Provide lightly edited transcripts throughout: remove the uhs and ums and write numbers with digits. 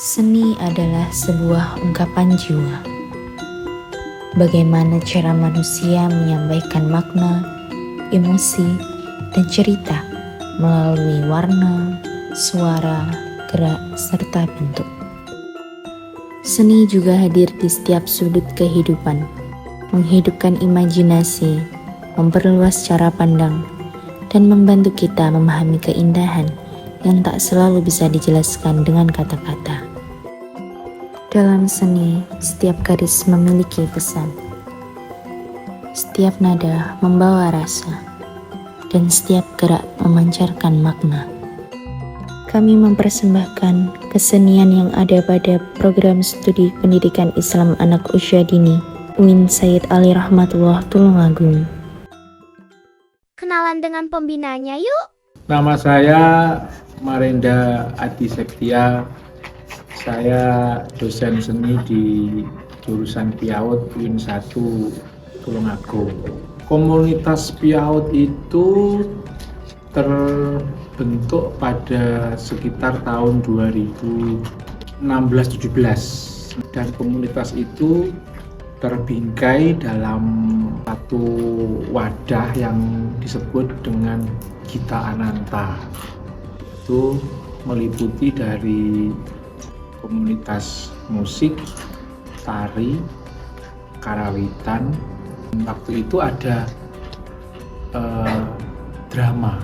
Seni adalah sebuah ungkapan jiwa. Bagaimana cara manusia menyampaikan makna, emosi, dan cerita melalui warna, suara, gerak, serta bentuk. Seni juga hadir di setiap sudut kehidupan, menghidupkan imajinasi, memperluas cara pandang, dan membantu kita memahami keindahan yang tak selalu bisa dijelaskan dengan kata-kata. Dalam seni, setiap garis memiliki pesan. Setiap nada membawa rasa, dan setiap gerak memancarkan makna. Kami mempersembahkan kesenian yang ada pada program studi pendidikan Islam anak usia dini UIN Sayyid Ali Rahmatullah Tulungagung. Kenalan dengan pembinanya yuk. Nama saya Marenda Adi Septia. Saya dosen seni di jurusan Piaut UIN 1 Tulungagung. Komunitas Piaut itu terbentuk pada sekitar tahun 2016-17 dan komunitas itu terbingkai dalam satu wadah yang disebut dengan Gita Ananta. Itu meliputi dari komunitas musik, tari, karawitan. Waktu itu ada drama.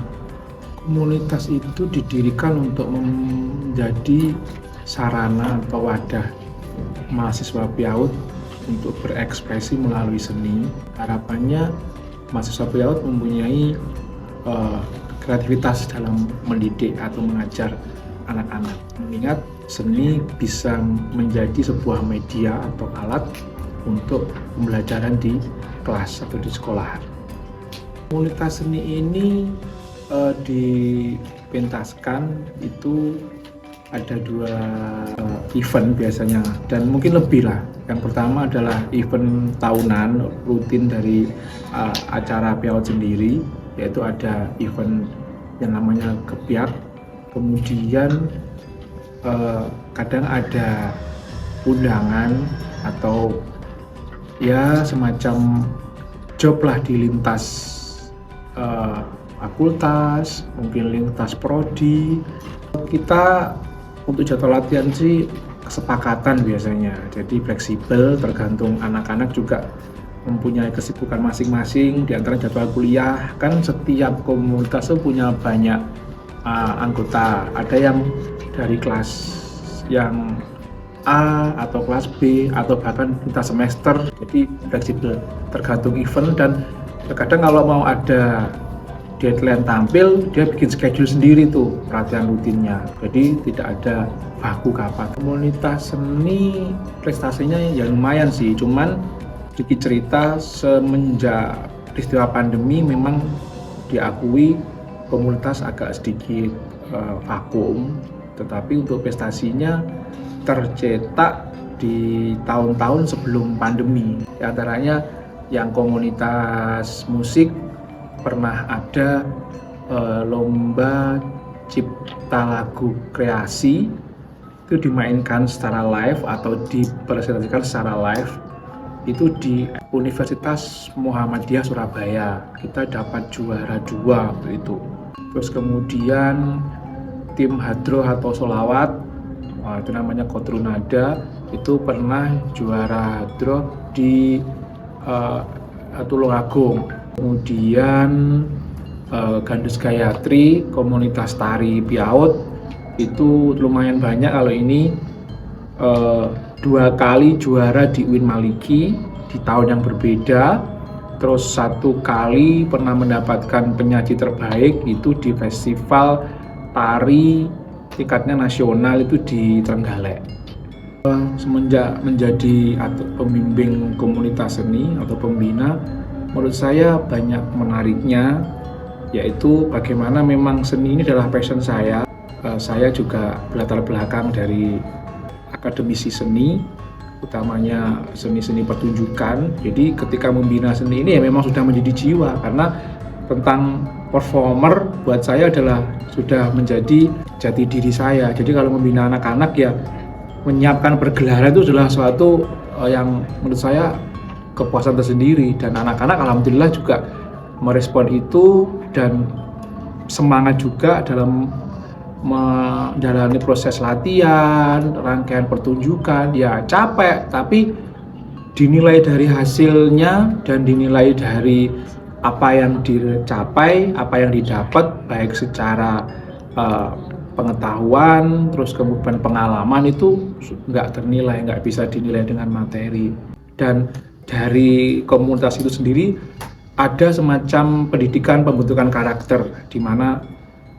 Komunitas itu didirikan untuk menjadi sarana atau wadah mahasiswa Piaut untuk berekspresi melalui seni. Harapannya mahasiswa Piaut mempunyai kreativitas dalam mendidik atau mengajar anak-anak. Mengingat seni bisa menjadi sebuah media atau alat untuk pembelajaran di kelas atau di sekolah. Komunitas seni ini dipentaskan itu ada 2 event biasanya dan mungkin lebih lah. Yang pertama adalah event tahunan rutin dari acara Piaut sendiri, yaitu ada event yang namanya Kepiak. Kemudian kadang ada undangan atau ya semacam job lah di lintas fakultas, mungkin lintas prodi. Kita untuk jadwal latihan sih kesepakatan biasanya, jadi fleksibel, tergantung anak-anak juga mempunyai kesibukan masing-masing di antara jadwal kuliah. Kan setiap komunitas itu punya banyak anggota, ada yang dari kelas yang A atau kelas B atau bahkan lintas semester, jadi fleksibel tergantung event. Dan terkadang kalau mau ada deadline tampil, dia bikin schedule sendiri tuh latihan rutinnya, jadi tidak ada baku kapan. Komunitas seni prestasinya ya lumayan sih, cuman sedikit cerita, semenjak peristiwa pandemi memang diakui komunitas agak sedikit vakum, tetapi untuk prestasinya tercetak di tahun-tahun sebelum pandemi. Di antaranya yang komunitas musik pernah ada lomba cipta lagu kreasi, itu dimainkan secara live atau dipresentasikan secara live itu di Universitas Muhammadiyah Surabaya. Kita dapat juara 2 waktu itu. Terus kemudian tim hadroh atau solawat, itu namanya Kotrunada, itu pernah juara hadroh di Tulungagung. Kemudian Gandus Gayatri, komunitas tari Piaut, itu lumayan banyak. Kalau ini 2 kali juara di UIN Maliki di tahun yang berbeda. Terus 1 kali pernah mendapatkan penyaji terbaik itu di festival tari tingkatnya nasional itu di Trenggalek. Semenjak menjadi pembimbing komunitas seni atau pembina, menurut saya banyak menariknya, yaitu bagaimana memang seni ini adalah passion saya. Saya juga berlatar belakang dari akademisi seni, utamanya seni-seni pertunjukan. Jadi ketika membina seni ini ya memang sudah menjadi jiwa, karena tentang performer buat saya adalah sudah menjadi jati diri saya. Jadi kalau membina anak-anak ya menyiapkan pergelaran itu adalah suatu yang menurut saya kepuasan tersendiri, dan anak-anak alhamdulillah juga merespon itu dan semangat juga dalam menjalani proses latihan, rangkaian pertunjukan. Ya capek, tapi dinilai dari hasilnya dan dinilai dari apa yang dicapai, apa yang didapat, baik secara pengetahuan, terus kemudian pengalaman, itu nggak ternilai, nggak bisa dinilai dengan materi. Dan dari komunitas itu sendiri ada semacam pendidikan pembentukan karakter, di mana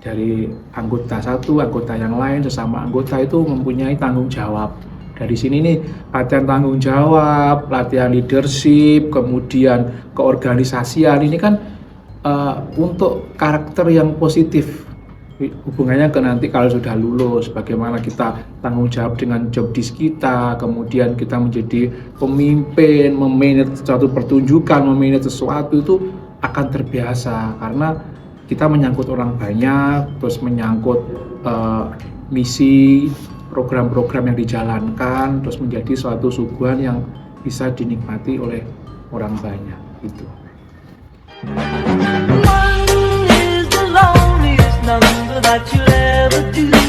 dari anggota satu, anggota yang lain, sesama anggota itu mempunyai tanggung jawab. Dari sini nih latihan tanggung jawab, latihan leadership, kemudian keorganisasian, ini kan untuk karakter yang positif. Hubungannya ke nanti kalau sudah lulus, bagaimana kita tanggung jawab dengan job desk kita, kemudian kita menjadi pemimpin, memanage suatu pertunjukan, memanage sesuatu, itu akan terbiasa karena kita menyangkut orang banyak, terus menyangkut misi, program-program yang dijalankan, terus menjadi suatu suguhan yang bisa dinikmati oleh orang banyak gitu. One is the loneliest number that you'll ever do.